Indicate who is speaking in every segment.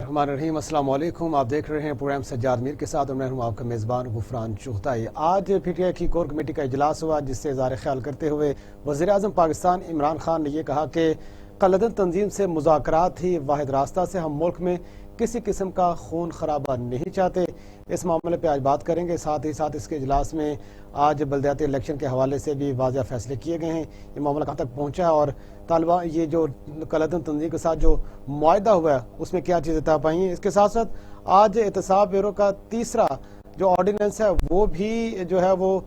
Speaker 1: الرحمن الرحیم، السلام علیکم۔ آپ دیکھ رہے ہیں پروگرام سجاد میر کے ساتھ اور میں ہوں آپ کا میزبان غفران چغتائی۔ آج پی ٹی آئی کی کور کمیٹی کا اجلاس ہوا، جس سے اظہار خیال کرتے ہوئے وزیر اعظم پاکستان عمران خان نے یہ کہا کہ قلعدن تنظیم سے مذاکرات ہی واحد راستہ سے ہم ملک میں کسی قسم کا خون خرابہ نہیں چاہتے۔ اس معاملے پہ آج بات کریں گے، ساتھ ہی ساتھ اس کے اجلاس میں آج بلدیاتی الیکشن کے حوالے سے بھی واضح فیصلے کیے گئے ہیں، یہ معاملہ کہاں تک پہنچا ہے اور طالبان یہ جو قلعدن تنظیم کے ساتھ جو معاہدہ ہوا ہے اس میں کیا چیزیں طے پائی ہیں۔ اس کے ساتھ ساتھ آج احتساب بیورو کا تیسرا جو آرڈیننس ہے وہ بھی جو ہے وہ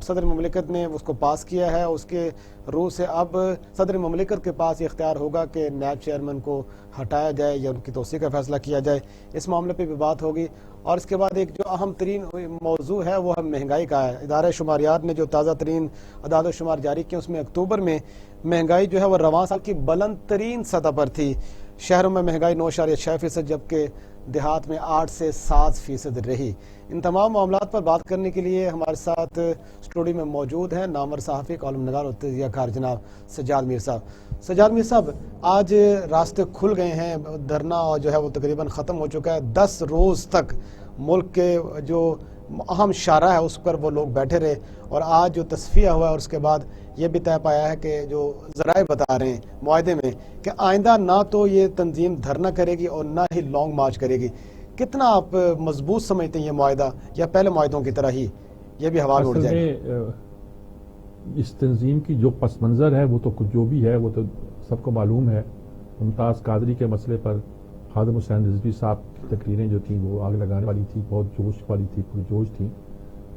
Speaker 1: صدر مملکت نے اس کو پاس کیا ہے۔ اس کے روح سے اب صدر مملکت کے پاس یہ اختیار ہوگا کہ نیب چیئرمین کو ہٹایا جائے یا ان کی توسیع کا فیصلہ کیا جائے۔ اس معاملے پہ بھی بات ہوگی اور اس کے بعد ایک جو اہم ترین موضوع ہے وہ مہنگائی کا ہے۔ ادارہ شماریات نے جو تازہ ترین اعداد و شمار جاری کیے اس میں اکتوبر میں مہنگائی جو ہے وہ رواں سال کی بلند ترین سطح پر تھی۔ شہروں میں مہنگائی 9.6% جبکہ دیہات میں 8 سے 7% رہی۔ ان تمام معاملات پر بات کرنے کے لیے ہمارے ساتھ اسٹوڈیو میں موجود ہیں نامور صحافی، کالم نگار اور تجزیہ کار جناب سجاد میر صاحب۔ سجاد میر صاحب، آج راستے کھل گئے ہیں، دھرنا اور جو ہے وہ تقریباً ختم ہو چکا ہے۔ 10 روز تک ملک کے جو اہم شاہراہ ہے اس پر وہ لوگ بیٹھے رہے اور آج جو تصفیہ ہوا ہے اور اس کے بعد یہ بھی طے پایا ہے کہ جو ذرائع بتا رہے ہیں معاہدے میں کہ آئندہ نہ تو یہ تنظیم دھرنا کرے گی اور نہ ہی لانگ مارچ کرے گی۔ کتنا آپ مضبوط سمجھتے ہیں یہ معاہدہ یا پہلے معاہدوں کی طرح ہی یہ بھی ہوا میں اڑ جائے گا؟
Speaker 2: اس تنظیم کی جو پس منظر ہے وہ تو جو بھی ہے وہ تو سب کو معلوم ہے۔ ممتاز قادری کے مسئلے پر خادم حسین رضوی صاحب کی تقریریں جو تھیں وہ آگ لگانے والی تھی، بہت جوش والی تھی، پرجوش تھی،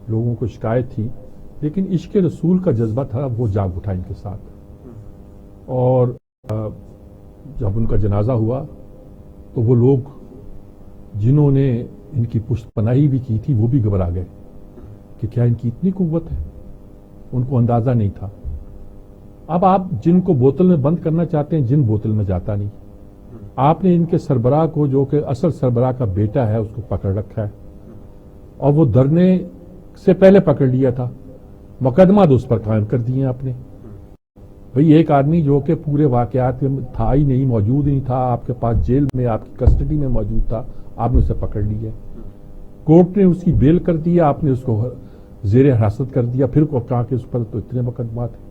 Speaker 2: لوگوں کو شکایت تھی، لیکن عشق رسول کا جذبہ تھا وہ جاگ اٹھا ان کے ساتھ۔ اور جب ان کا جنازہ ہوا تو وہ لوگ جنہوں نے ان کی پشت پناہی بھی کی تھی وہ بھی گھبرا گئے کہ کیا ان کی اتنی قوت ہے، ان کو اندازہ نہیں تھا۔ اب آپ جن کو بوتل میں بند کرنا چاہتے ہیں، جن بوتل میں جاتا نہیں۔ آپ نے ان کے سربراہ کو جو کہ اصل سربراہ کا بیٹا ہے اس کو پکڑ رکھا ہے اور وہ دھرنے سے پہلے پکڑ لیا تھا، مقدمہ تو اس پر قائم کر دیے آپ نے۔ بھئی ایک آدمی جو کہ پورے واقعات میں تھا ہی نہیں، موجود ہی نہیں تھا، آپ کے پاس جیل میں آپ کی کسٹڈی میں موجود تھا، آپ نے اسے پکڑ لیا، کورٹ نے اس کی بیل کر دیا، آپ نے اس کو زیر حراست کر دیا، پھر کو کہا کہ اس پر تو اتنے مقدمات ہیں۔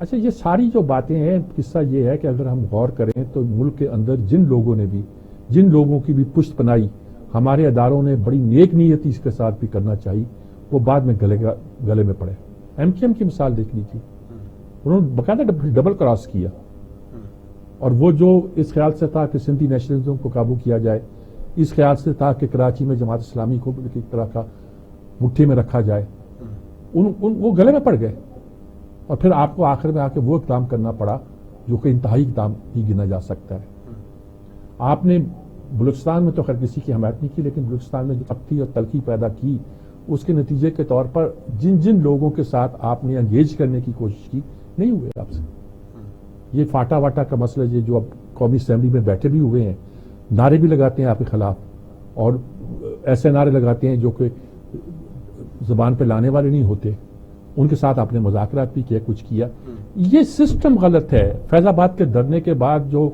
Speaker 2: اچھا، یہ ساری جو باتیں ہیں، قصہ یہ ہے کہ اگر ہم غور کریں تو ملک کے اندر جن لوگوں کی بھی پشت پناہی ہمارے اداروں نے بڑی نیک نیتی کے ساتھ بھی کرنا چاہیے، وہ بعد میں گلے میں پڑے۔ ایم کیو ایم کی مثال دیکھ لیجیے، انہوں نے باقاعدہ ڈبل کراس کیا، اور وہ جو اس خیال سے تھا کہ سندھی نیشنلزم کو قابو کیا جائے، اس خیال سے تھا کہ کراچی میں جماعت اسلامی کو ایک طرح کا مٹھی میں رکھا جائے، وہ گلے میں پڑ گئے، اور پھر آپ کو آخر میں آ کے وہ اقدام کرنا پڑا جو کہ انتہائی اقدام ہی گنا جا سکتا ہے۔ آپ نے بلوچستان میں تو خیر کسی کی حمایت نہیں کی، لیکن بلوچستان میں جو تپتی اور تلخی پیدا کی، اس کے نتیجے کے طور پر جن لوگوں کے ساتھ آپ نے انگیج کرنے کی کوشش کی نہیں ہوئے آپ سے۔ یہ فاٹا واٹا کا مسئلہ، یہ جو اب قومی اسمبلی میں بیٹھے بھی ہوئے ہیں، نعرے بھی لگاتے ہیں آپ کے خلاف، اور ایسے نعرے لگاتے ہیں جو کہ زبان پہ لانے والے نہیں ہوتے، ان کے ساتھ آپ نے مذاکرات بھی کیا، کچھ کیا۔ یہ سسٹم غلط ہے۔ فیض آباد کے دھرنے کے بعد جو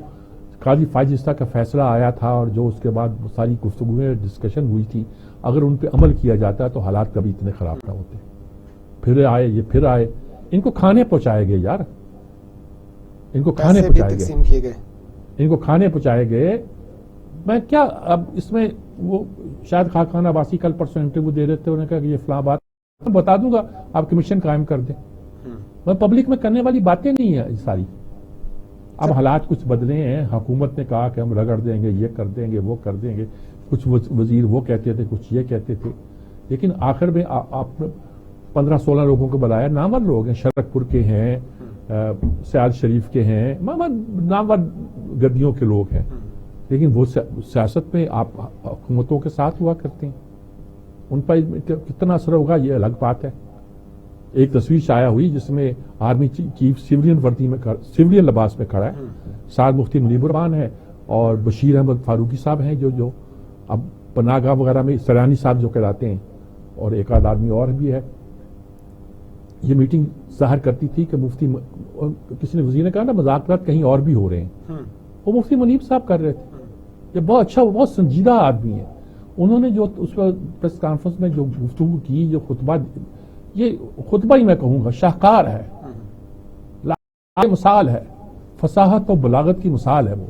Speaker 2: قاضی فائز عیسیٰ کا فیصلہ آیا تھا اور جو اس کے بعد ساری گفتگویں ڈسکشن ہوئی تھی، اگر ان پہ عمل کیا جاتا تو حالات کبھی اتنے خراب نہ ہوتے۔ پھر آئے ان کو کھانے پہنچائے گئے یار، ان کو کھانے پہنچائے گئے۔ میں کیا اب اس میں وہ شاید خاکانہ باسی کل پرسوں انٹرویو دے رہے تھے، انہوں نے کہا کہ یہ فلاں بات میں بتا دوں گا، آپ کمیشن قائم کر دیں۔ میں پبلک میں کرنے والی باتیں نہیں ہیں ساری۔ اب حالات کچھ بدلے ہیں، حکومت نے کہا کہ ہم رگڑ دیں گے، یہ کر دیں گے، وہ کر دیں گے، کچھ وزیر وہ کہتے تھے، کچھ یہ کہتے تھے، لیکن آخر میں آپ نے 15-16 لوگوں کو بلایا، نامور لوگ ہیں، شرک پور کے ہیں، سیال شریف کے ہیں، نامور گدیوں کے لوگ ہیں، لیکن وہ سیاست میں آپ حکومتوں کے ساتھ ہوا کرتے ہیں، ان پر کتنا اثر ہوگا یہ الگ بات ہے۔ ایک تصویر شائع ہوئی جس میں آرمی چیف سیولین لباس میں کھڑا ہے، سعد مفتی منیب الرحمان ہے اور بشیر احمد فاروقی صاحب ہیں جو اب پناہ گاہ وغیرہ میں سریانی صاحب جو کہلاتے ہیں، اور ایک آدھ آدمی اور بھی ہے۔ یہ میٹنگ ظاہر کرتی تھی کہ مفتی، کسی نے وزیر نے کہا نا مذاکرات کہیں اور بھی ہو رہے ہیں، وہ مفتی منیب صاحب کر رہے تھے۔ یہ بہت اچھا، بہت سنجیدہ آدمی ہے. انہوں نے جو اس پریس کانفرنس میں جو گفتگو کی، جو خطبہ، یہ خطبہ ہی میں کہوں گا شاہکار ہے، مثال ہے، فصاحت و بلاغت کی مثال ہے وہ.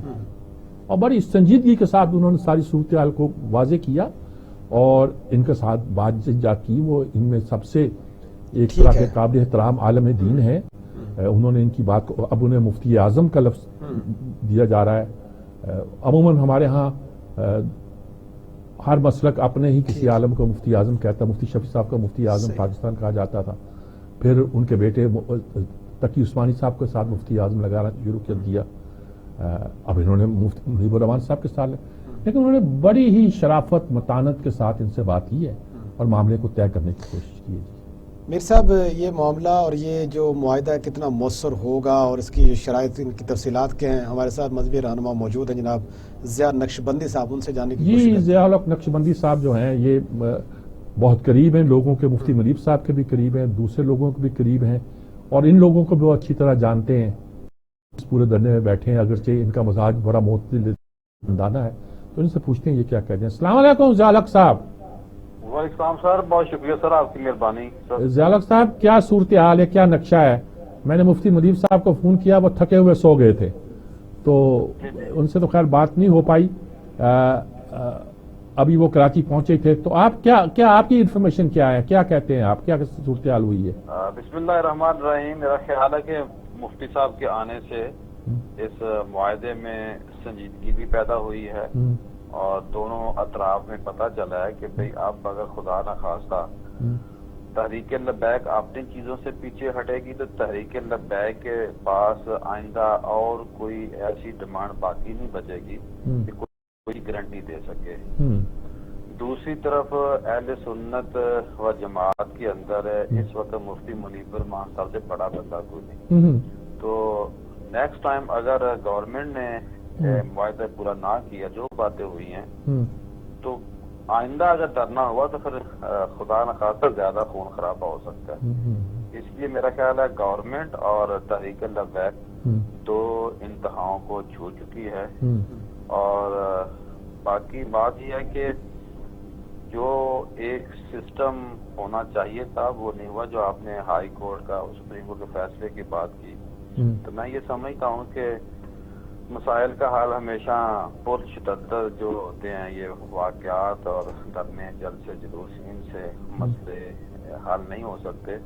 Speaker 2: اور بڑی سنجیدگی کے ساتھ انہوں نے ساری صورتحال کو واضح کیا اور ان کے ساتھ بات جات کی. وہ ان میں سب سے ایک طرح کے قابل احترام عالم دین ہے. انہوں نے ان کی بات کو، اب انہیں مفتی اعظم کا لفظ دیا جا رہا ہے. عموماً ہمارے ہاں ہر مسلک اپنے ہی کسی عالم کو مفتی اعظم کہتا. مفتی شفیع صاحب کا مفتی اعظم پاکستان کہا جاتا تھا. پھر ان کے بیٹے تقی عثمانی صاحب کے ساتھ مفتی اعظم لگانا شروع کر دیا. اب انہوں نے مفتی مجیب الرحمان صاحب کے ساتھ، لیکن انہوں نے بڑی ہی شرافت متانت کے ساتھ ان سے بات کی ہے اور معاملے کو طے کرنے کی کوشش کی ہے.
Speaker 1: میر صاحب، یہ معاملہ اور یہ جو معاہدہ کتنا مؤثر ہوگا اور اس کی شرائط، ان کی تفصیلات کیا ہیں؟ ہمارے ساتھ مذہبی رہنما موجود ہیں جناب ضیاء نقشبندی صاحب، ان سے جاننے کی کوشش
Speaker 2: جی.
Speaker 1: کریں.
Speaker 2: ضیاء الحق نقشبندی صاحب جو ہیں یہ بہت قریب ہیں لوگوں کے، مفتی منیب صاحب کے بھی قریب ہیں، دوسرے لوگوں کے بھی قریب ہیں اور ان لوگوں کو بھی وہ اچھی طرح جانتے ہیں. اس پورے دھرنے میں بیٹھے ہیں، اگرچہ ان کا مزاج بڑا معتدل اندانہ ہے، تو ان سے پوچھتے ہیں یہ کیا کہتے ہیں. السلام علیکم ضیاء الحق صاحب.
Speaker 3: وعلیکم السلام سر، بہت شکریہ سر، آپ کی مہربانی.
Speaker 2: ضیاء الحق صاحب، کیا صورتحال ہے، کیا نقشہ ہے؟ میں نے مفتی منیب صاحب کو فون کیا، وہ تھکے ہوئے سو گئے تھے تو ان سے تو خیر بات نہیں ہو پائی. ابھی وہ کراچی پہنچے تھے، تو آپ کیا آپ کی انفارمیشن کیا ہے، کیا کہتے ہیں آپ، کیا صورتحال ہوئی ہے؟
Speaker 3: بسم اللہ الرحمن الرحیم. میرا خیال ہے کہ مفتی صاحب کے آنے سے اس معاہدے میں سنجیدگی بھی پیدا ہوئی ہے اور دونوں اطراف میں پتہ چلا ہے کہ بھئی اب اگر خدا نخواستہ تحریک لبیک اپنی چیزوں سے پیچھے ہٹے گی تو تحریک لبیک کے پاس آئندہ اور کوئی ایسی ڈیمانڈ باقی نہیں بچے گی کہ کوئی گارنٹی دے سکے. دوسری طرف اہل سنت و جماعت کے اندر اس وقت مفتی منیب الرحمان صاحب سے بڑا بندہ کوئی نہیں. تو نیکسٹ ٹائم اگر گورنمنٹ نے معاہدہ پورا نہ کیا، جو باتیں ہوئی ہیں، تو آئندہ اگر ڈرنا ہوا تو پھر خدا نخواستہ زیادہ خون خرابہ ہو سکتا ہے. اس لیے میرا خیال ہے گورنمنٹ اور تحریک لبیک دو انتہاؤں کو چھو چکی ہے. اور باقی بات یہ ہے کہ جو ایک سسٹم ہونا چاہیے تھا وہ نہیں ہوا. جو آپ نے ہائی کورٹ کا، سپریم کورٹ کے فیصلے کی بات کی، تو میں یہ سمجھتا ہوں کہ مسائل کا حل ہمیشہ پرشدت جو ہوتے ہیں، یہ واقعات اور دھرنے جلسے جلوسین سے مسئلے حل نہیں ہو سکتے.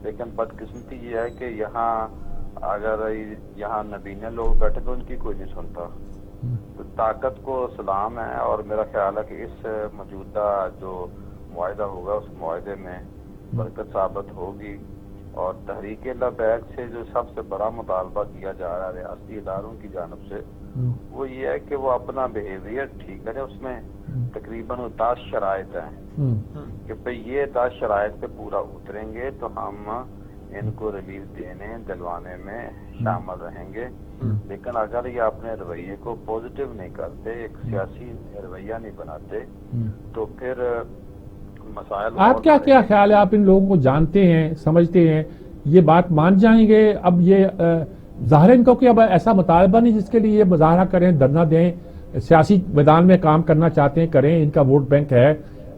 Speaker 3: لیکن بدقسمتی یہ ہے کہ یہاں اگر یہاں نبینے لوگ بیٹھے تو ان کی کوئی نہیں سنتا. تو طاقت کو سلام ہے اور میرا خیال ہے کہ اس موجودہ جو معاہدہ ہوگا اس معاہدے میں برکت ثابت ہوگی. اور تحریک لبیک سے جو سب سے بڑا مطالبہ کیا جا رہا ہے ریاستی اداروں کی جانب سے، وہ یہ ہے کہ وہ اپنا بیہیویئر ٹھیک کرے. اس میں تقریباً 10 شرائط ہیں کہ بھئی یہ 10 شرائط پہ پورا اتریں گے تو ہم ان کو ریلیف دینے دلوانے میں شامل رہیں گے. لیکن اگر یہ اپنے رویے کو پازیٹیو نہیں کرتے، ایک سیاسی رویہ نہیں بناتے، تو پھر مسائل.
Speaker 2: آپ کیا خیال ہے؟ آپ ان لوگوں کو جانتے ہیں، سمجھتے ہیں، یہ بات مان جائیں گے؟ اب یہ ظاہر ان کو کہ اب ایسا مطالبہ نہیں جس کے لیے یہ مظاہرہ کریں، دھرنا دیں، سیاسی میدان میں کام کرنا چاہتے ہیں کریں، ان کا ووٹ بینک ہے،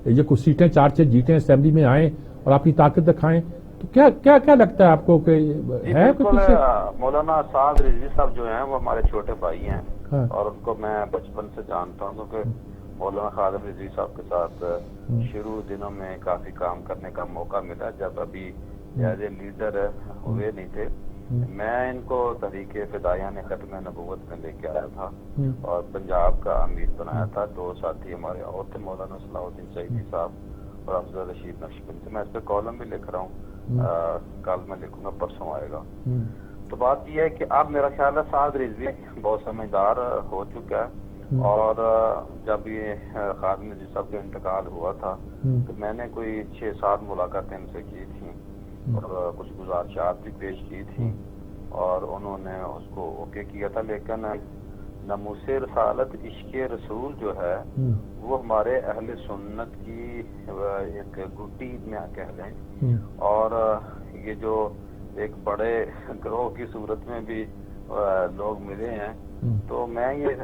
Speaker 2: یہ کچھ سیٹیں 4 جیتیں، اسمبلی میں آئیں اور اپنی طاقت دکھائیں. تو کیا لگتا ہے آپ کو کہ ہے کوئی پیچھے؟
Speaker 3: مولانا سعد رضوی صاحب جو ہیں وہ ہمارے چھوٹے بھائی ہیں اور ان کو میں بچپن سے جانتا ہوں، کیونکہ مولانا خادم رضوی صاحب کے ساتھ شروع دنوں میں کافی کام کرنے کا موقع ملا جب ابھی ایز اے لیڈر ہوئے نہیں تھے. میں ان کو تحریک فدائیہ نے ختم نبوت میں لے کے آیا تھا اور پنجاب کا امیر بنایا تھا. 2 ساتھی ہمارے اور تھے، مولانا صلاح الدین سعیدی صاحب اور افضل رشید نقشبندی. میں اس پہ کالم بھی لکھ رہا ہوں، کل میں لکھوں گا، پرسوں آئے گا. تو بات یہ ہے کہ اب میرا خیال ہے سعد رضوی بہت سمجھدار ہو چکا ہے. اور جب یہ خادم رضوی صاحب کا انتقال ہوا تھا تو میں نے کوئی 6-7 ملاقاتیں ان سے کی تھیں اور کچھ گزارشات بھی پیش کی تھی اور انہوں نے اس کو اوکے کیا تھا. لیکن ناموس رسالت عشق رسول جو ہے وہ ہمارے اہل سنت کی ایک گٹی میں کہہ لیں، اور یہ جو ایک بڑے گروہ کی صورت میں بھی لوگ ملے ہیں. تو میں یہ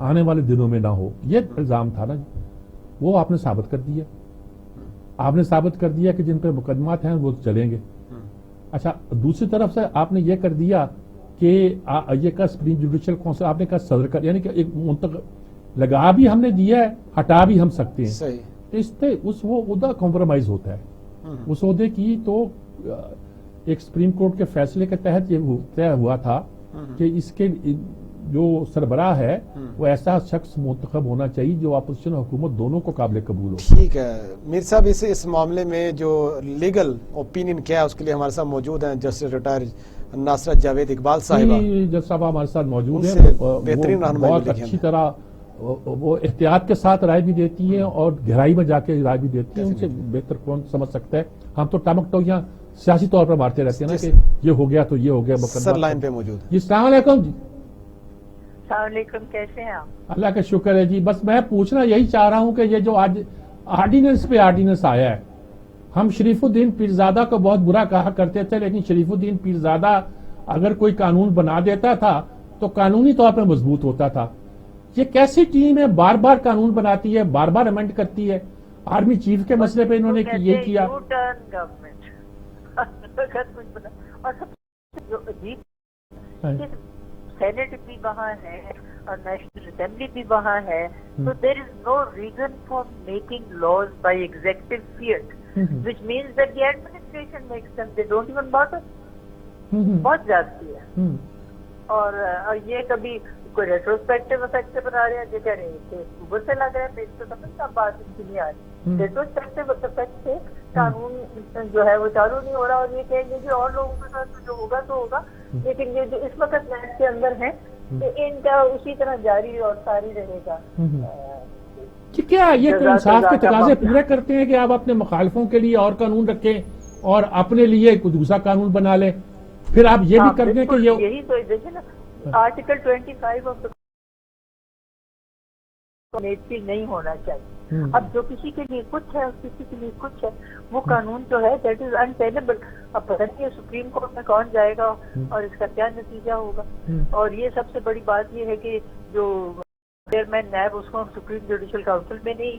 Speaker 2: آنے والے دنوں میں نہ ہو. یہ الزام تھا نا, وہ آپ نے ثابت کر دیا. آپ نے ثابت کر دیا کہ جن پہ مقدمات ہیں وہ چلیں گے. اچھا, دوسری طرف سے آپ نے یہ کر دیا کہ یہ کا سپریم جوڈیشل کونسل آپ نے کہا صدر کا, یعنی کہ ایک لگا بھی ہم نے دیا ہے, ہٹا بھی ہم سکتے ہیں. اس سے وہ عہدہ کمپرومائز ہوتا ہے. اس عہدے کی تو ایک سپریم کورٹ کے فیصلے کے تحت یہ طے ہوا تھا کہ اس کے جو سربراہ ہے وہ ایسا شخص منتخب ہونا چاہیے جو اپوزیشن حکومت دونوں کو قابل قبول ہو.
Speaker 1: ٹھیک ہے میر صاحب, اس معاملے میں جو لیگل اوپینین کیا ہے اس کے لیے ہمارے ساتھ موجود ہیں جسٹس ریٹائر ناصرت جاوید اقبال صاحبہ.
Speaker 2: جج صاحب ہمارے ساتھ موجود ہیں,
Speaker 1: بہترین
Speaker 2: بہت اچھی طرح وہ احتیاط کے ساتھ رائے بھی دیتی ہیں اور گہرائی میں جا کے رائے بھی دیتی ہیں. ان سے بہتر کون سمجھ سکتا ہے. ہم تو ٹمک ٹوکیاں سیاسی طور پر مارتے رہتے ہیں نا کہ یہ ہو گیا تو یہ ہو گیا.
Speaker 1: سر لائن پہ موجود ہے.
Speaker 2: جی السلام علیکم. جی
Speaker 4: السلام علیکم, کیسے ہیں آپ؟
Speaker 2: اللہ کا شکر ہے جی. بس میں پوچھنا یہی چاہ رہا ہوں کہ یہ جو آج آرڈیننس پہ آرڈیننس آیا ہے, ہم شریف الدین پیرزادہ کو بہت برا کہا کرتے تھے, لیکن شریف الدین پیرزادہ اگر کوئی قانون بنا دیتا تھا تو قانونی طور پہ مضبوط ہوتا تھا. یہ کیسی ٹیم ہے, بار بار قانون بناتی ہے, بار بار امینڈ کرتی ہے. آرمی چیف کے مسئلے پہ انہوں نے یہ کیا.
Speaker 4: سینٹ بھی وہاں ہے اور نیشنل اسمبلی بھی وہاں ہے, تو there is no reason for making laws by executive fiat, which means that the administration makes them, they don't even bother. بہت زیادتی ہے. اور یہ کبھی کوئی ریٹروسپیکٹو افیکٹ بنا رہے ہیں, جو کہہ رہے ہیں کہ اوپر سے لگ رہا ہے, میری تو سمجھتا بات ان کی نہیں آ رہی. ریٹروسپیکٹو افیکٹ سے قانون جو ہے وہ چالو نہیں ہو رہا, اور یہ کہیں گے کہ اور لوگوں کے ساتھ جو ہوگا تو ہوگا, لیکن یہ جو اس وقت نیٹ کے اندر ہے ان کا اسی طرح جاری اور ساری رہے گا.
Speaker 2: کیا یہ کوئی انصاف کے تقاضے پورے کرتے ہیں کہ آپ اپنے مخالفوں کے لیے اور قانون رکھیں اور اپنے لیے کوئی دوسرا قانون بنا لیں, پھر آپ یہ بھی کر دیں کہ
Speaker 4: یہی تو دیکھیں نا, آرٹیکل 25 آف نہیں ہونا چاہیے. اب جو کسی کے لیے کچھ ہے اور کسی کے لیے کچھ ہے, وہ قانون جو ہے دیٹ از انٹینبل. اب پتہ نہیں سپریم کورٹ میں کون جائے گا اور اس کا کیا نتیجہ ہوگا. اور یہ سب سے بڑی بات یہ ہے کہ جو چیئرمین نیب, اس کو سپریم جوڈیشل کاؤنسل میں نہیں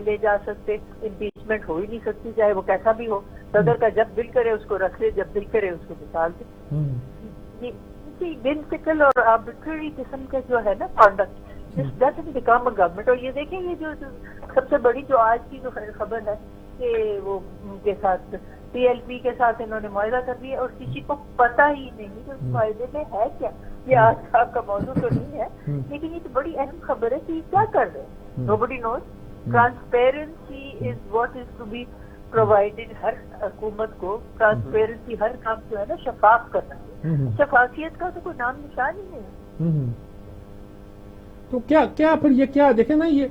Speaker 4: لے جا سکتے. امپیچمنٹ ہو ہی نہیں سکتی, چاہے وہ کیسا بھی ہو. صدر کا جب دل کرے اس کو رکھ لے, جب دل کرے اس کو نکال دے. بنسکل اور آربیٹری قسم کے جو ہے نا conduct, this doesn't become a government. اور یہ دیکھیں یہ جو سب سے بڑی جو آج کی جو خبر ہے کہ وہ ان کے ساتھ پی ایل پی کے ساتھ انہوں نے معاہدہ کر دیا اور کسی کو پتہ ہی نہیں کہ اس معاہدے میں ہے کیا. یہ آج آپ کا موضوع تو نہیں ہے, لیکن یہ تو بڑی اہم خبر ہے کہ یہ کیا کر رہے ہیں. Nobody knows. Transparency is what is to be provided. ہر حکومت کو ٹرانسپیرنسی, ہر کام جو ہے نا شفاف کرنا. شفافیت کا تو کوئی نام نشان ہی نہیں.
Speaker 2: تو کیا پھر یہ کیا دیکھیں نا, یہ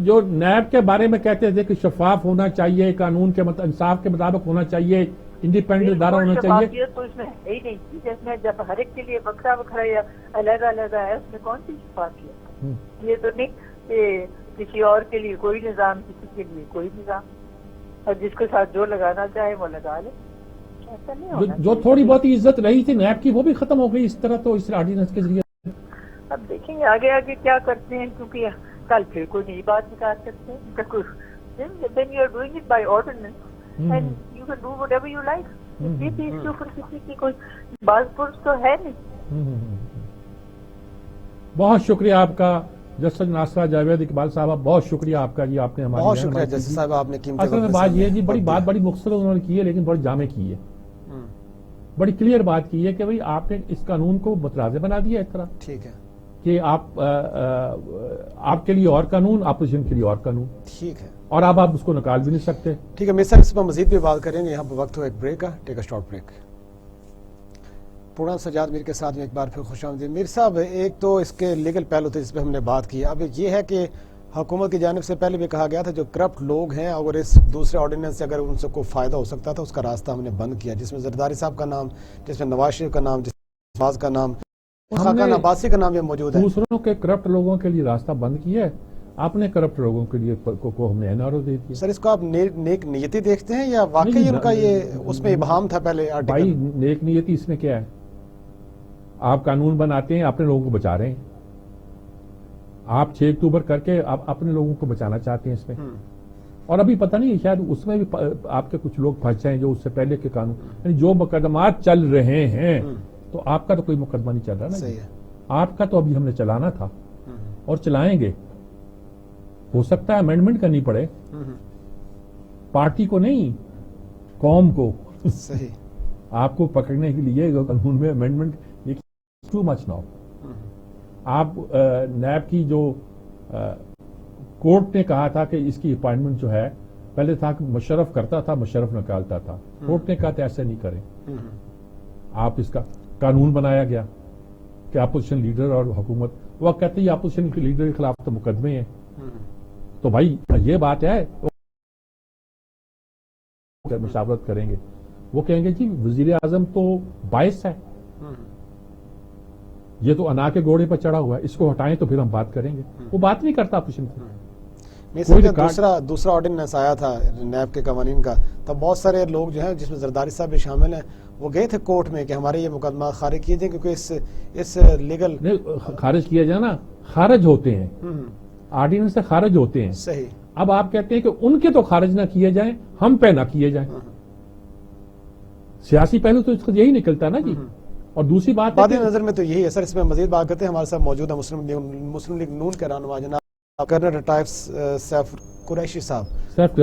Speaker 2: جو نیب کے بارے میں کہتے تھے کہ شفاف ہونا چاہیے, قانون کے انصاف کے مطابق ہونا چاہیے, انڈیپینڈنٹ ادارہ ہونا چاہیے.
Speaker 4: شفافیت تو اس میں ہے ہی نہیں. جس میں جب ہر ایک کے لیے بکھرا بکھرا یا علیحدہ علیحدہ ہے, اس میں کون سی شفافیت. یہ تو نہیں کہ کسی اور کے لیے کوئی نظام, کسی کے لیے کوئی نظام, اور جس کے ساتھ جو لگانا چاہے وہ لگا لے.
Speaker 2: جو تھوڑی بہت عزت رہی تھی نیب کی وہ بھی ختم ہو گئی اس طرح, تو اس آرڈیننس کے ذریعے.
Speaker 4: اب دیکھیں گے آگے آگے کیا کرتے ہیں, کیونکہ کل پھر کوئی نئی بات نکال سکتے ہیں. Then you are doing it by ordinance and you can do whatever you like. اس کے اوپر کسی کی کوئی باز پرس تو ہے نہیں.
Speaker 2: بہت شکریہ آپ کا جسٹس ناصرہ جاوید اقبال صاحبہ, بہت شکریہ آپ کا. جی آپ نے ہماری
Speaker 1: بہت شکریہ جسٹس صاحب, آپ نے قیمتی
Speaker 2: اصل میں بات یہ ہے جی, بڑی مختصر انہوں نے کی ہے لیکن بڑی جامع کی ہے, بڑی کلیئر بات کی ہے کہ بھئی آپ نے اس قانون کو متنازع بنا دیا اس طرح. ٹھیک ہے کہ آپ کے لیے اور قانون, اپوزیشن کے لیے اور قانون. ٹھیک ہے, اور آپ اس کو نکال بھی نہیں سکتے. ٹھیک ہے, میرے ساتھ اس پر مزید بھی بات کریں گے. یہاں پہ وقت ہو ایک بریک کا, ٹیک اے شارٹ بریک. پورا سجاد میر کے ساتھ ایک بار پھر خوش آمدید. میر صاحب, ایک تو اس کے لیگل پہلو تھے جس پہ ہم نے بات کی. اب یہ ہے کہ حکومت کی جانب سے پہلے بھی کہا گیا تھا جو کرپٹ لوگ ہیں, اگر اس دوسرے آرڈیننس سے اگر ان سے کوئی فائدہ ہو سکتا تھا اس کا راستہ ہم نے بند کیا, جس میں زرداری صاحب کا نام, جس میں نواز شریف کا نام, جس میں نواز کا نام, خاقان عباسی کا نام بھی موجود ہے. دوسروں کے کرپٹ لوگوں کے لیے راستہ بند کیا ہے, آپ نے کرپٹ لوگوں کے لیے کو ہم نے این آر او دے دیا. سر اس کو آپ نیک نیتی دیکھتے ہیں یا واقعی ان کا یہ اس میں ابہام تھا پہلے آرٹیکل؟ بھائی نیک نیتی اس میں کیا ہے, آپ قانون بناتے ہیں, اپنے لوگوں کو بچا رہے ہیں. آپ 6 اکتوبر کر کے آپ اپنے لوگوں کو بچانا چاہتے ہیں اس میں، اور ابھی پتہ نہیں شاید اس میں بھی آپ کے کچھ لوگ پھنس جائیں جو اس سے پہلے کے قانون، یعنی جو مقدمات چل رہے ہیں تو آپ کا تو کوئی مقدمہ نہیں چل رہا نا، آپ کا تو ابھی ہم نے چلانا تھا اور چلائیں گے. ہو سکتا ہے امینڈمنٹ کرنی پڑے، پارٹی کو نہیں قوم کو.
Speaker 1: صحیح.
Speaker 2: آپ کو پکڑنے کے لیے قانون میں امینڈمنٹ ٹو مچ ناؤ. آپ نیب کی جو کورٹ نے کہا تھا کہ اس کی اپائنٹمنٹ جو ہے پہلے تھا کہ مشرف کرتا تھا، مشرف نکالتا تھا، کورٹ نے کہا تھا ایسے نہیں کریں. آپ اس کا قانون بنایا گیا کہ اپوزیشن لیڈر اور حکومت، وہ کہتے ہیں اپوزیشن لیڈر کے خلاف تو مقدمے ہیں. تو بھائی یہ بات ہے، مشاورت کریں گے، وہ کہیں گے جی وزیر اعظم تو باعث ہے، یہ تو انا کے گھوڑے پر چڑھا ہوا ہے، اس کو ہٹائیں تو پھر ہم بات کریں گے. وہ بات نہیں کرتا اپوزیشن سے.
Speaker 1: دوسرا آرڈیننس آیا تھا نیب کے قوانین کا، تب بہت سارے لوگ جو ہیں جس میں زرداری صاحب بھی شامل ہیں، وہ گئے تھے کورٹ میں کہ ہمارے یہ مقدمہ خارج کیے جائیں، کیونکہ اس لیگل
Speaker 2: خارج کیا جائے نا، خارج ہوتے ہیں آرڈیننس سے، خارج ہوتے ہیں.
Speaker 1: صحیح.
Speaker 2: اب آپ کہتے ہیں کہ ان کے تو خارج نہ کیے جائیں، ہم پہ نہ کیے جائیں. سیاسی پہلو تو اس کا یہی نکلتا ہے نا جی. اور دوسری بات
Speaker 1: نظر میں تو یہی ہے سر. اس میں مزید بات کرتے ہیں، ہمارے ساتھ موجود ہے مسلم لیگ نون کے رہنما جناب کرنل ریٹائرڈ سیف قریشی صاحب.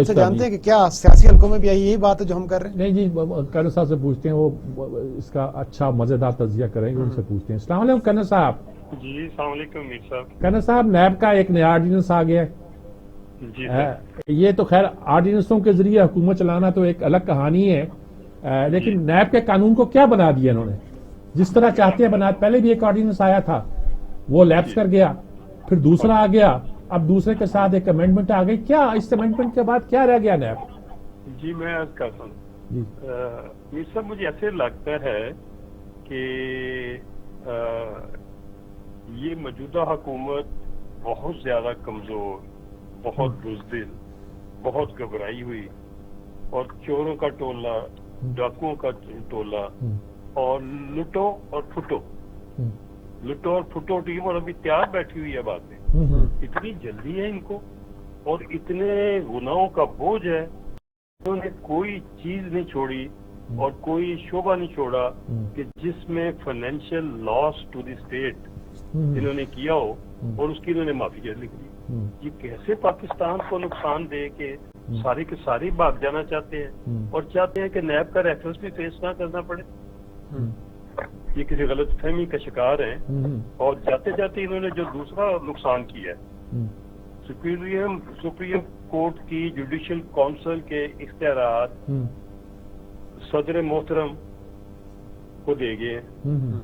Speaker 1: جانتے ہیں کہ کیا سیاسی حلقوں میں بھی یہی بات ہے جو ہم کر رہے ہیں؟
Speaker 2: نہیں جی، کرنل صاحب سے پوچھتے ہیں، وہ اس کا اچھا مزیدار تجزیہ کریں گے، ان سے پوچھتے ہیں. السلام علیکم کرنل صاحب.
Speaker 5: جی السلام علیکم میر صاحب.
Speaker 2: کرنل صاحب، نیب کا ایک نیا آرڈیننس آ گیا ہے.
Speaker 5: جی
Speaker 2: یہ تو خیر آرڈیننسوں کے ذریعے حکومت چلانا تو ایک الگ کہانی ہے، لیکن نیب کے قانون کو کیا بنا دیا انہوں نے؟ جس طرح چاہتے ہیں بنا. پہلے بھی ایک آرڈیننس آیا تھا، وہ لیپس کر گیا، پھر دوسرا آ گیا، اب دوسرے کے ساتھ ایک امینڈمنٹ آ گئی. کیا اس امینڈمنٹ کے بعد کیا رہ گیا نیب؟
Speaker 5: جی میں عرض کرتا ہوں میر صاحب، مجھے ایسے لگتا ہے کہ یہ موجودہ حکومت بہت زیادہ کمزور، بہت بزدل، بہت گھبرائی ہوئی، اور چوروں کا ٹولہ، ڈاکوؤں کا ٹولہ، اور لٹو اور پھٹو ٹیم، اور ابھی تیار بیٹھی ہوئی ہے باتیں. اتنی جلدی ہے ان کو، اور اتنے گناہوں کا بوجھ ہے، انہوں نے کوئی چیز نہیں چھوڑی اور کوئی شعبہ نہیں چھوڑا کہ جس میں financial loss to the state انہوں نے کیا ہو اور اس کی انہوں نے معافی لکھ دی. یہ کیسے پاکستان کو نقصان دے کے سارے کے سارے بھاگ جانا چاہتے ہیں، اور چاہتے ہیں کہ نیب کا ریفرنس بھی فیس نہ کرنا پڑے. یہ کسی غلط فہمی کا شکار ہیں. اور جاتے جاتے انہوں نے جو دوسرا نقصان کیا ہے، سپریم کورٹ کی جوڈیشل کونسل کے اختیارات صدر محترم کو دے گئے،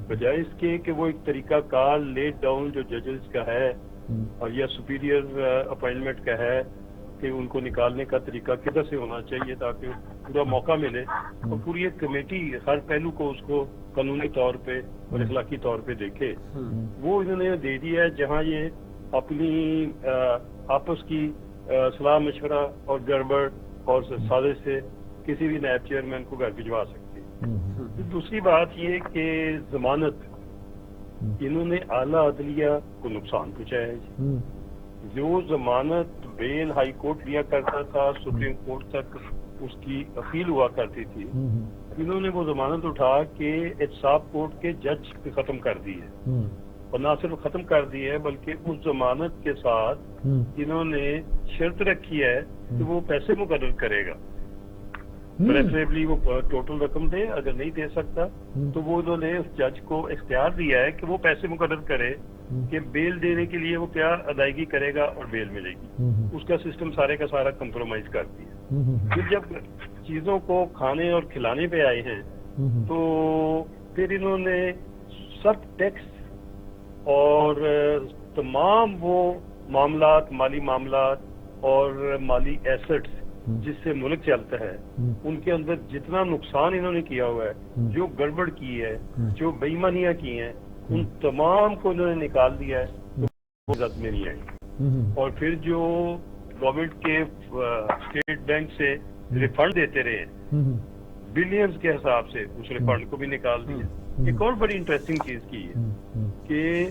Speaker 5: بجائے اس کے کہ وہ ایک طریقہ کار لیٹ ڈاؤن جو ججز کا ہے اور یا سپیریئر اپائنٹمنٹ کا ہے کہ ان کو نکالنے کا طریقہ کدھر سے ہونا چاہیے تاکہ پورا موقع ملے، اور پوری ایک کمیٹی ہر پہلو کو اس کو قانونی طور پہ اور اخلاقی طور پہ دیکھے، وہ انہوں نے دے دیا ہے، جہاں یہ اپنی آپس کی صلاح مشورہ اور گڑبڑ اور سازش سے کسی بھی نیب چیئرمین کو گھر بھجوا سکتے. دوسری بات یہ کہ ضمانت، انہوں نے اعلیٰ عدلیہ کو نقصان پہنچایا ہے. جو ضمانت بیل ہائی کورٹ لیا کرتا تھا، سپریم کورٹ تک اس کی اپیل ہوا کرتی تھی، انہوں نے وہ ضمانت اٹھا کے احتساب کورٹ کے جج پہ ختم کر دی ہے، اور نہ صرف ختم کر دی ہے بلکہ اس ضمانت کے ساتھ انہوں نے شرط رکھی ہے کہ وہ پیسے مقرر کرے گا. پریفریبلی وہ ٹوٹل رقم دے، اگر نہیں دے سکتا تو وہ انہوں نے اس جج کو اختیار دیا ہے کہ وہ پیسے مقرر کرے کہ بیل دینے کے لیے وہ کیا ادائیگی کرے گا اور بیل ملے گی. اس کا سسٹم سارے کا سارا کمپرومائز کر دیا. پھر جب چیزوں کو کھانے اور کھلانے پہ آئے ہیں تو پھر انہوں نے سب ٹیکس اور تمام وہ معاملات، مالی معاملات اور مالی ایسٹس جس سے ملک چلتا ہے، ان کے اندر جتنا نقصان انہوں نے کیا ہوا ہے، جو گڑبڑ کی ہے، جو بے ایمانیاں کی ہیں، ان تمام کو انہوں نے نکال دیا ہے، تو وہ زد میں نہیں آئی. اور پھر جو گورنمنٹ کے اسٹیٹ بینک سے ریفنڈ دیتے رہے بلینز کے حساب سے، اس ریفنڈ کو بھی نکال دیا. ایک اور بڑی انٹرسٹنگ چیز کی ہے کہ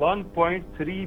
Speaker 5: 1.3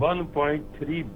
Speaker 5: 1.3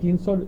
Speaker 2: 300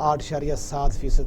Speaker 1: 8.7%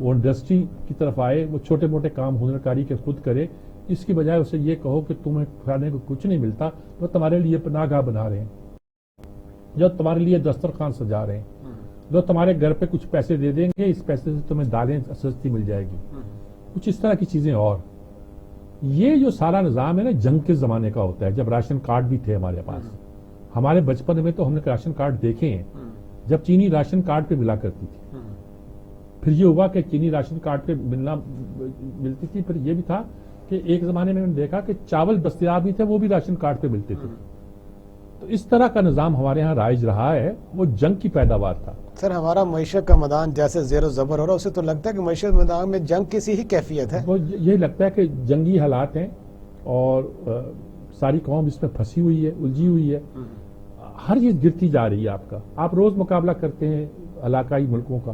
Speaker 2: وہ انڈسٹری کی طرف آئے, وہ چھوٹے موٹے کام ہنرکاری کے خود کرے, اس کی بجائے اسے یہ کہو کہ تمہیں کھانے کو کچھ نہیں ملتا, وہ تمہارے لیے پناہ گاہ بنا رہے ہیں, جو تمہارے لیے دسترخوان سجا رہے ہیں, جو تمہارے گھر پہ کچھ پیسے دے دیں گے, اس پیسے سے تمہیں دالیں سستی مل جائے گی, کچھ اس طرح کی چیزیں. اور یہ جو سارا نظام ہے نا جنگ کے زمانے کا ہوتا ہے, جب راشن کارڈ بھی تھے ہمارے پاس. ہمارے بچپن میں تو ہم نے راشن کارڈ دیکھے ہیں, جب چینی راشن کارڈ پہ ملا کرتی تھی. پھر یہ ہوا کہ چینی راشن کارڈ پہ ملتی تھی. پھر یہ بھی تھا کہ ایک زمانے میں دیکھا کہ چاول دستیاب بھی تھے, وہ بھی راشن کارڈ پہ ملتے تھے. تو اس طرح کا نظام ہمارے ہاں رائج رہا ہے, وہ جنگ کی پیداوار تھا.
Speaker 1: سر ہمارا معیشت کا میدان جیسے زیر و زبر ہو رہا ہے, اسے تو لگتا ہے کہ معیشت میدان میں جنگ کسی ہی کیفیت ہے.
Speaker 2: وہ یہی لگتا ہے کہ جنگی حالات ہیں اور ساری قوم اس میں پھنسی ہوئی ہے, الجھی ہوئی ہے. ہر چیز گرتی جا رہی ہے. آپ روز مقابلہ کرتے ہیں علاقائی ملکوں کا,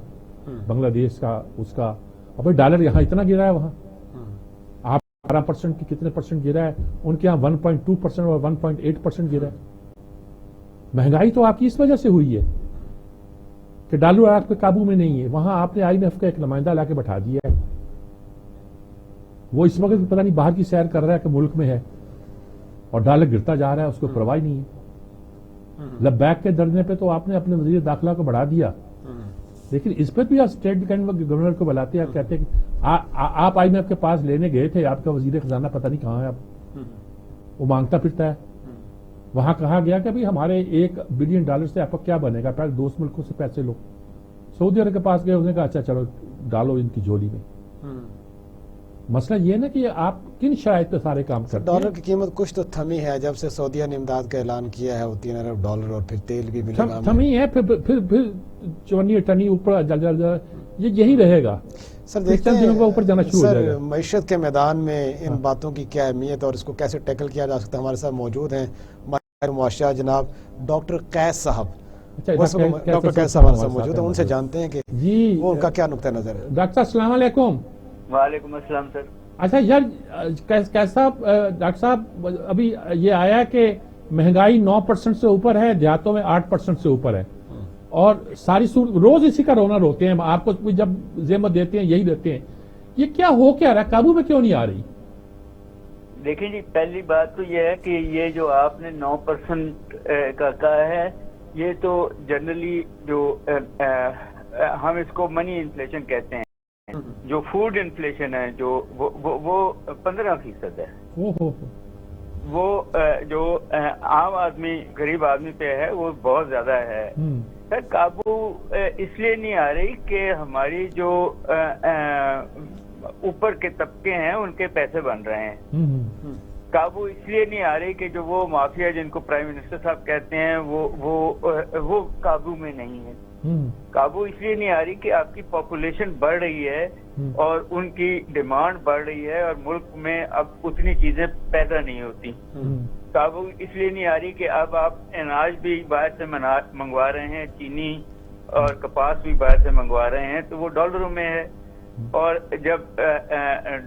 Speaker 2: بنگلہ دیش کا, اس کا. اب ڈالر یہاں اتنا گرا ہے, وہاں آپ 12% کی کتنے پرسنٹ گرا ہے, ان کے یہاں 1.2% اور 1.8% گرا ہے. مہنگائی تو آپ کی اس وجہ سے ہوئی ہے کہ ڈالر آپ کے قابو میں نہیں ہے. وہاں آپ نے IMF کا ایک نمائندہ لا کے بٹھا دیا ہے, وہ اس وقت پتہ نہیں باہر کی سیر کر رہا ہے کہ ملک میں ہے, اور ڈالر گرتا جا رہا ہے, اس کو پرواہ نہیں ہے. لبیک کے دھرنے پہ تو آپ نے اپنے وزیر داخلہ کو بڑھا دیا, لیکن اس پہ بھی آپ اسٹیٹ گورنر کو بلاتے ہیں, کہتے ہیں کہ آپ IMF کے پاس لینے گئے تھے, آپ کا وزیر خزانہ پتہ نہیں کہاں ہے, اب وہ مانگتا پھرتا ہے. وہاں کہا گیا کہ ہمارے $1 بلین سے آپ کو کیا بنے گا, پہلے دوست ملکوں سے پیسے لو. سعودی عرب کے پاس گئے, انہوں نے کہا اچھا چلو ڈالو ان کی جھولی میں. مسئلہ یہ نا کہ آپ کن شرائط پہ سارے کام کرتے ہیں.
Speaker 1: ڈالر کی قیمت کچھ تو تھمی ہے, جب سے سعودیہ نے امداد کا اعلان کیا ہے, وہ $3 ارب, اور پھر تیل بھی ملے گا,
Speaker 2: تھمی ہے. پھر چونی ٹنی اوپر یہی رہے گا.
Speaker 1: سر دیکھتے ہیں
Speaker 2: اوپر جانا شروع ہو جائے گا.
Speaker 1: معیشت کے میدان میں ان باتوں کی کیا اہمیت اور اس کو کیسے ٹیکل کیا جا سکتا ہے. ہمارے ساتھ موجود ہیں معاشرہ جناب ڈاکٹر قیس صاحب. ڈاکٹر قیس صاحب ہمارے ساتھ موجود ہیں, ان سے جانتے ہیں کہ وہ ان کا کیا نقطہ نظر ہے.
Speaker 2: ڈاکٹر صاحب السلام علیکم.
Speaker 6: وعلیکم السلام سر.
Speaker 2: اچھا یار قیس صاحب, ڈاکٹر صاحب ابھی یہ آیا کہ مہنگائی 9% سے اوپر ہے, دیہاتوں میں 8% سے اوپر ہے, اور ساری روز اسی کا رونا روتے ہیں. آپ کو جب زحمت دیتے ہیں یہی دیتے ہیں. یہ کیا ہو کیا رہا ہے, قابو میں کیوں نہیں آ رہی؟
Speaker 6: دیکھیں جی, پہلی بات تو یہ ہے کہ یہ جو آپ نے 9% کا کہا ہے, یہ تو جنرلی جو ہم اس کو منی انفلیشن کہتے ہیں. جو فوڈ انفلیشن ہے جو وہ 15% ہے. وہ جو عام آدمی, غریب آدمی پہ ہے, وہ بہت زیادہ ہے. سر قابو اس لیے نہیں آ رہی کہ ہماری جو اوپر کے طبقے ہیں ان کے پیسے بن رہے ہیں. قابو اس لیے نہیں آ رہی کہ جو وہ مافیا جن کو پرائم منسٹر صاحب کہتے ہیں وہ قابو میں نہیں ہے. قابو اس لیے نہیں آ رہی کہ آپ کی پاپولیشن بڑھ رہی ہے اور ان کی ڈیمانڈ بڑھ رہی ہے, اور ملک میں اب اتنی چیزیں پیدا نہیں ہوتی. قابو اس لیے نہیں آ رہی کہ اب آپ اناج بھی باہر سے منگوا رہے ہیں, چینی اور کپاس بھی باہر سے منگوا رہے ہیں, تو وہ ڈالروں میں ہے. اور جب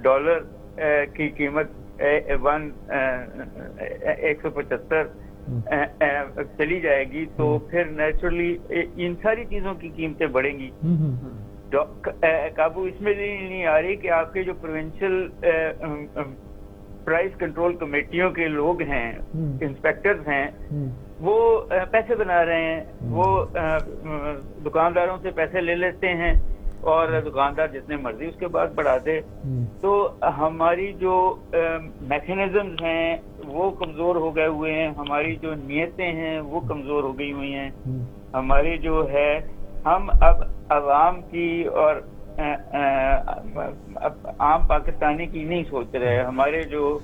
Speaker 6: ڈالر کی قیمت 175 چلی جائے گی تو پھر نیچرلی ان ساری چیزوں کی قیمتیں بڑھیں گی. قابو اس میں نہیں آ رہی کہ آپ کے جو پروونشل پرائز کنٹرول کمیٹیوں کے لوگ ہیں, انسپیکٹرز ہیں, وہ پیسے بنا رہے ہیں. وہ دکانداروں سے پیسے لے لیتے ہیں اور دکاندار جتنے مرضی اس کے بعد بڑھا دے. تو ہماری جو میکینزمز ہیں وہ کمزور ہو گئے ہوئے ہیں, ہماری جو نیتیں ہیں وہ کمزور ہو گئی ہوئی ہیں. ہماری جو ہے, ہم اب عوام کی اور عام پاکستانی کی نہیں سوچ رہے. ہمارے جو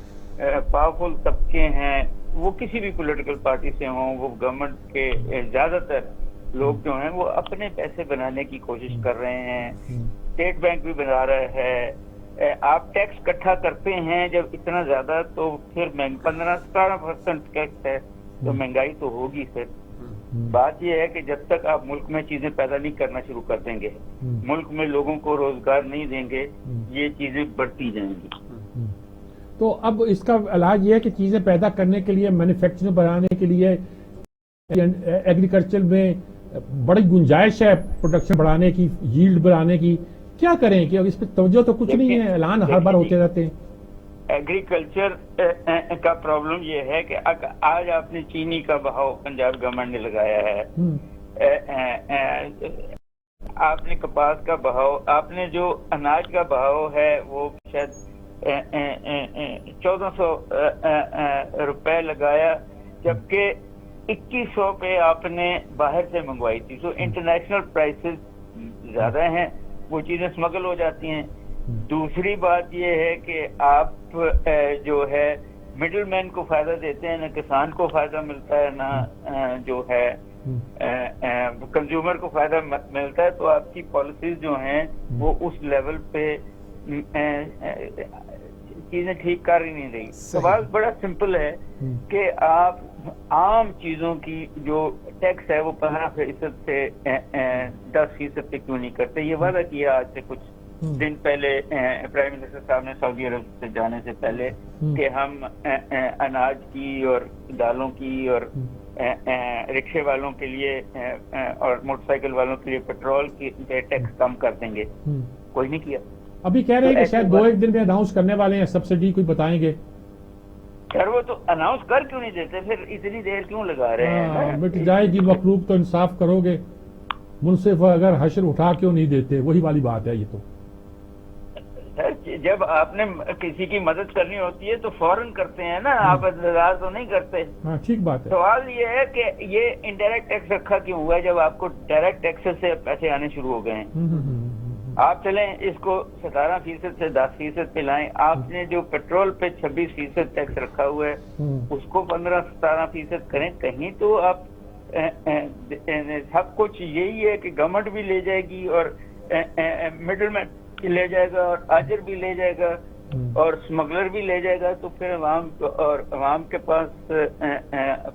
Speaker 6: پاورفل طبقے ہیں وہ کسی بھی پولیٹیکل پارٹی سے ہوں, وہ گورنمنٹ کے زیادہ تر لوگ جو ہیں وہ اپنے پیسے بنانے کی کوشش کر رہے ہیں. اسٹیٹ بینک بھی بنا رہا ہے. آپ ٹیکس اکٹھا کرتے ہیں جب اتنا زیادہ, تو پھر 15-17% ٹیکس ہے تو مہنگائی تو ہوگی. سر بات یہ ہے کہ جب تک آپ ملک میں چیزیں پیدا نہیں کرنا شروع کر دیں گے, ملک میں لوگوں کو روزگار نہیں دیں گے, یہ چیزیں بڑھتی جائیں گی.
Speaker 2: تو اب اس کا علاج یہ ہے کہ چیزیں پیدا کرنے کے لیے, مینوفیکچرنگ بڑھانے کے لیے, ایگریکلچر میں بڑی گنجائش ہے پروڈکشن بڑھانے کی, ییلڈ بڑھانے کی, کیا کریں کہ اس پہ توجہ تو کچھ نہیں ہے, اعلان ہر بار ہوتے رہتے ہیں.
Speaker 6: ایگریکلچر کا پرابلم یہ ہے کہ آج آپ نے چینی کا بہاؤ پنجاب گورنمنٹ نے لگایا ہے, آپ نے کپاس کا بہاؤ, آپ نے جو اناج کا بہاؤ ہے وہ شاید 1400 روپے لگایا, جبکہ 2100 پہ آپ نے باہر سے منگوائی تھی. سو انٹرنیشنل پرائسز زیادہ ہیں, وہ چیزیں اسمگل ہو جاتی ہیں. دوسری بات یہ ہے کہ آپ جو ہے مڈل مین کو فائدہ دیتے ہیں, نہ کسان کو فائدہ ملتا ہے, نہ جو ہے کنزیومر کو فائدہ ملتا ہے. تو آپ کی پالیسیز جو ہیں وہ اس لیول پہ چیزیں ٹھیک کر ہی نہیں رہی. سوال بڑا سمپل ہے کہ آپ عام چیزوں کی جو ٹیکس ہے وہ 15% سے 10% پہ کیوں نہیں کرتے. یہ وعدہ کیا آج سے کچھ دن پہلے پرائم منسٹر صاحب نے سعودی عرب سے جانے سے پہلے کہ ہم اناج کی اور دالوں کی اور رکشے والوں کے لیے اور موٹر سائیکل والوں کے لیے پیٹرول کی ٹیکس کم کر دیں گے. کوئی نہیں کیا.
Speaker 2: ابھی کہہ رہے ہیں کہ شاید 2-1 دن میں اناؤنس کرنے والے ہیں سبسڈی, کوئی بتائیں گے.
Speaker 6: خیر وہ تو اناؤنس کر کیوں نہیں دیتے, پھر اتنی دیر کیوں لگا رہے ہیں.
Speaker 2: مٹ جائے گی مخلوق تو انصاف کرو گے. منصف اگر حشر اٹھا کیوں نہیں دیتے, وہی والی بات ہے. یہ تو
Speaker 6: جب آپ نے کسی کی مدد کرنی ہوتی ہے تو فوراً کرتے ہیں نا, آپ انتظار تو نہیں کرتے.
Speaker 2: ہاں ٹھیک بات ہے.
Speaker 6: سوال یہ ہے کہ یہ انڈائریکٹ ٹیکس رکھا کیوں ہوا ہے جب آپ کو ڈائریکٹ ٹیکس سے پیسے آنے شروع ہو گئے ہیں. آپ چلیں اس کو 17% سے 10% پہ لائیں. آپ نے جو پیٹرول پہ 26% ٹیکس رکھا ہوا ہے اس کو 15-17% کریں. کہیں تو آپ سب کچھ یہی ہے کہ گورنمنٹ بھی لے جائے گی اور مڈل مین لے جائے گا اور آجر بھی لے جائے گا اور اسمگلر بھی لے جائے گا. تو پھر عوام کے پاس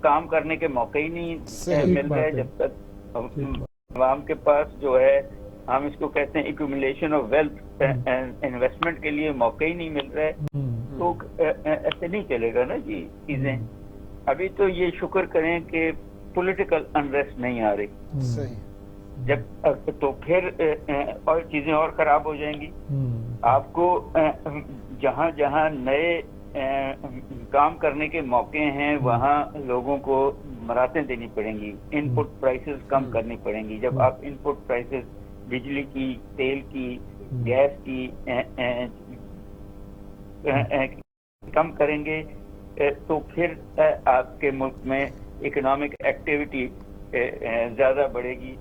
Speaker 6: کام کرنے کے موقع ہی نہیں مل رہے. جب تک عوام کے پاس جو ہے, ہم اس کو کہتے ہیں ایکومولیشن آف ویلتھ, انویسٹمنٹ کے لیے موقع ہی نہیں مل رہے, تو ایسے نہیں چلے گا نا جی چیزیں. ابھی تو یہ شکر کریں کہ پولیٹیکل انریسٹ نہیں آ رہی. جب تو پھر اور چیزیں اور خراب ہو جائیں گی. آپ کو جہاں جہاں نئے کام کرنے کے موقع ہیں وہاں لوگوں کو مراتیں دینی پڑیں گی, ان پٹ پرائسز کم کرنی پڑیں گی. جب آپ ان پٹ پرائسز بجلی کی, تیل کی, گیس کی کم کریں گے تو پھر آپ کے ملک میں اکنامک ایکٹیویٹی زیادہ بڑھے گی.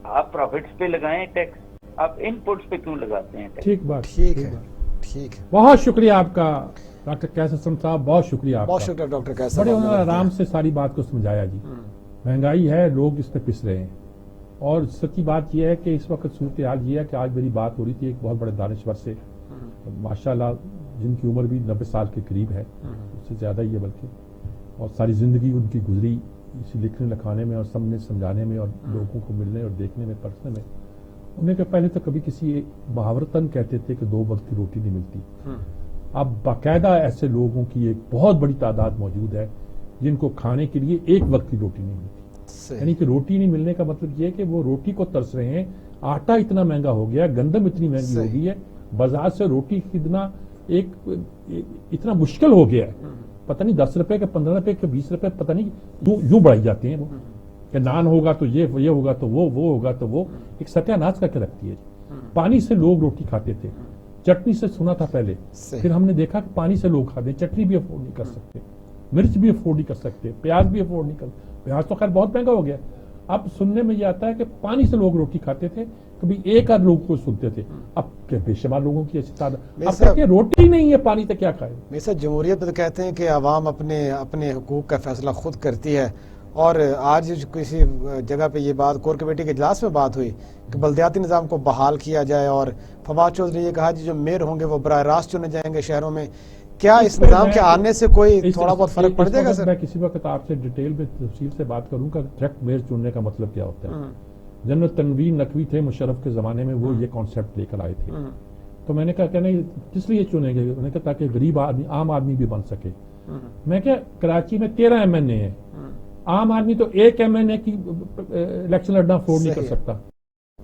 Speaker 6: آپ پروفٹس پہ لگائیں ٹیکس, آپ ان پٹس پہ کیوں لگاتے ہیں ٹیکس.
Speaker 2: ٹھیک بات,
Speaker 1: ٹھیک ہے, ٹھیک ہے.
Speaker 2: بہت شکریہ آپ کا ڈاکٹر قیس اسلم صاحب, بہت شکریہ آپ کا.
Speaker 1: بہت شکریہ ڈاکٹر قیس.
Speaker 2: بڑے انہوں نے آرام سے ساری بات کو سمجھایا جی. مہنگائی ہے, لوگ اس پہ پس رہے ہیں, اور سچی بات یہ ہے کہ اس وقت صورتحال یہ ہے کہ آج میری بات ہو رہی تھی ایک بہت بڑے دانشور سے, ماشاءاللہ جن کی عمر بھی 90 سال کے قریب ہے, اس سے زیادہ ہی ہے بلکہ, اور ساری زندگی ان کی گزری اسی لکھنے لکھانے میں اور سمجھانے میں اور لوگوں کو ملنے اور دیکھنے میں, پرسنے میں. انہیں کہ پہلے تو کبھی کسی محاورتاً کہتے تھے کہ 2 وقت کی روٹی نہیں ملتی. اب باقاعدہ ایسے لوگوں کی ایک بہت بڑی تعداد موجود ہے جن کو کھانے کے لیے 1 وقت کی روٹی نہیں ملتی. یعنی کہ روٹی نہیں ملنے کا مطلب یہ ہے کہ وہ روٹی کو ترس رہے ہیں. آٹا اتنا مہنگا ہو گیا, گندم اتنی مہنگی ہو گئی ہے, بازار سے روٹی خریدنا ایک اتنا مشکل ہو گیا ہے. پتہ نہیں 10 روپے کے 15 روپے کے 20 روپے پتہ نہیں یوں بڑھائی جاتے ہیں. وہ کہ نان ہوگا تو یہ ہوگا تو وہ ہوگا تو وہ, ایک ستیہ ناش کر کے رکھتی ہے. پانی سے لوگ روٹی کھاتے تھے, چٹنی سے سنا تھا پہلے, پھر ہم نے دیکھا کہ پانی سے لوگ کھاتے ہیں. چٹنی بھی افورڈ نہیں کر سکتے, مرچ بھی افورڈ نہیں کر سکتے, پیاز بھی افورڈ نہیں کر سکتے. پیاز تو خیر بہت مہنگا ہو گیا. اب سننے میں یہ آتا ہے کہ پانی سے لوگ روٹی کھاتے تھے, کبھی 1 آدھ لوگ کو سنتے تھے, اب بے شمار لوگوں کی ایسی تعداد. اب کہتے ہیں روٹی ہی نہیں ہے, پانی تو کیا کھائے.
Speaker 1: میسا جمہوریت پہ تو کہتے ہیں کہ عوام اپنے حقوق کا فیصلہ خود کرتی ہے, اور آج کسی جگہ پہ یہ بات کور کمیٹی کے اجلاس میں بات ہوئی کہ بلدیاتی نظام کو بحال کیا جائے, اور فواد چودھری نے یہ کہا جو میئر ہوں گے وہ براہ راست چنے جائیں گے شہروں میں. کیا اس نظام کے آنے سے کوئی تھوڑا بہت فرق پڑ جائے گا سر؟
Speaker 2: میں کسی وقت آپ سے ڈیٹیل میں تفصیل سے بات کروں گا ڈائریکٹ میئر چننے کا مطلب کیا ہوتا ہے. جنرل تنویر نقوی تھے مشرف کے زمانے میں, وہ یہ کانسیپٹ لے کر آئے تھے. تو میں نے کہا کہ نہیں, کس لیے چنے گے؟ انہوں نے کہا تاکہ غریب آدمی, عام آدمی بھی بن سکے. میں کہا کراچی میں 13 MNA ہیں, عام آدمی تو 1 MNA کی الیکشن لڑنا افورڈ نہیں کر سکتا.